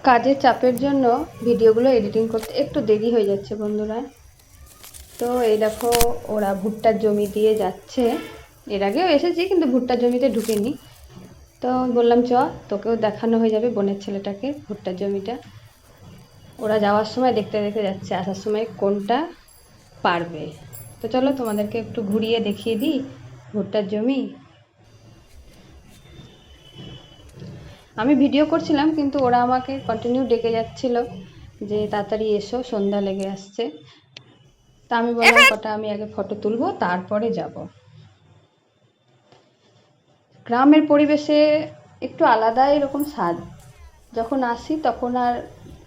কাজের চাপের জন্য ভিডিওগুলো এডিটিং করতে একটু দেরি হয়ে যাচ্ছে বন্ধুরা। তো এই দেখো ওরা ভুট্টার জমি দিয়ে যাচ্ছে। এর আগেও এসেছি কিন্তু ভুট্টার জমিতে ঢুকিনি। তো বললাম চ তোকেও দেখানো হয়ে যাবে বোনের ছেলেটাকে ভুট্টার জমিটা। ওরা যাওয়ার সময় দেখতে দেখতে যাচ্ছে, আসার সময় কোনটা পারবে। তো চলো তোমাদেরকে একটু ঘুরিয়ে দেখিয়ে দিই ভুট্টার জমি। আমি ভিডিও করছিলাম কিন্তু ওরা আমাকে কন্টিনিউ ডেকে যাচ্ছিল যে তাড়াতাড়ি এসো, সন্ধ্যা লেগে আসছে। তা আমি বললাম কটা আমি আগে ফটো তুলবো তারপরে যাব। গ্রামের পরিবেশে একটু আলাদা এরকম স্বাদ। যখন আসি তখন আর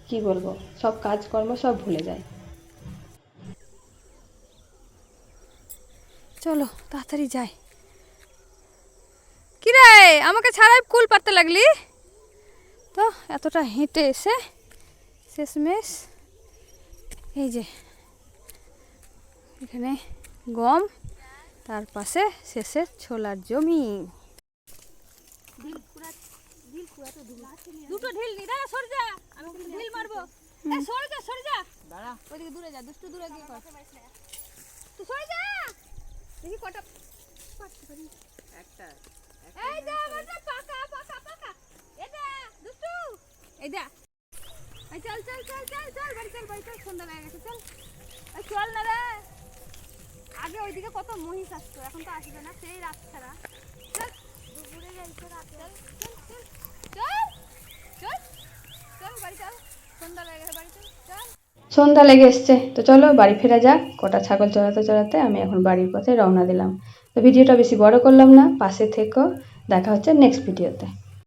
কি বলবো, সব কাজকর্ম সব ভুলে যায়। চলো তাড়াতাড়ি যাই। কি রে, আমাকে ছাড়াই কুল পারতে লাগলি? তো এতটা হেঁটে এসে শেষমেশ এই যে এখানে গম, তার পাশে শেষের ছোলার জমি। দুটো ঢিল নি, দাঁড়া সরে যা, আমি ঢিল মারবো। সরে যা সরে যা, দাঁড়া ওইদিকে দূরে যা, দুষ্টু দূরে গিয়ে কর। তুই সরে যা, দেখি কটা পারতে পারি। একটা এই যা আমারটা পাকা পাকা পাকা, এটা দুষ্টু এই দা। এই চল চল চল চল চল বাড়ি চল, বাড়ি চল, সন্ধ্যা হয়ে গেছে, চল এই চল না রে। আগে ওইদিকে কত মহিষ আসতো, এখন তো আসবে না, সেই রাত ছাড়া। চল দুপুরে যাইছে রাত, চল চল চল চল চল চল বাড়ি চল, সন্ধ্যা হয়ে গেছে, বাড়ি চল চল। সন্ধ্যা লেগে এসছে, তো চলো বাড়ি ফেরা যাক। কটা ছাগল চড়াতে চড়াতে আমি এখন বাড়ির পথে রওনা দিলাম। তো ভিডিওটা বেশি বড় করলাম না, পাশে থেকো। দেখা হচ্ছে নেক্সট ভিডিওতে।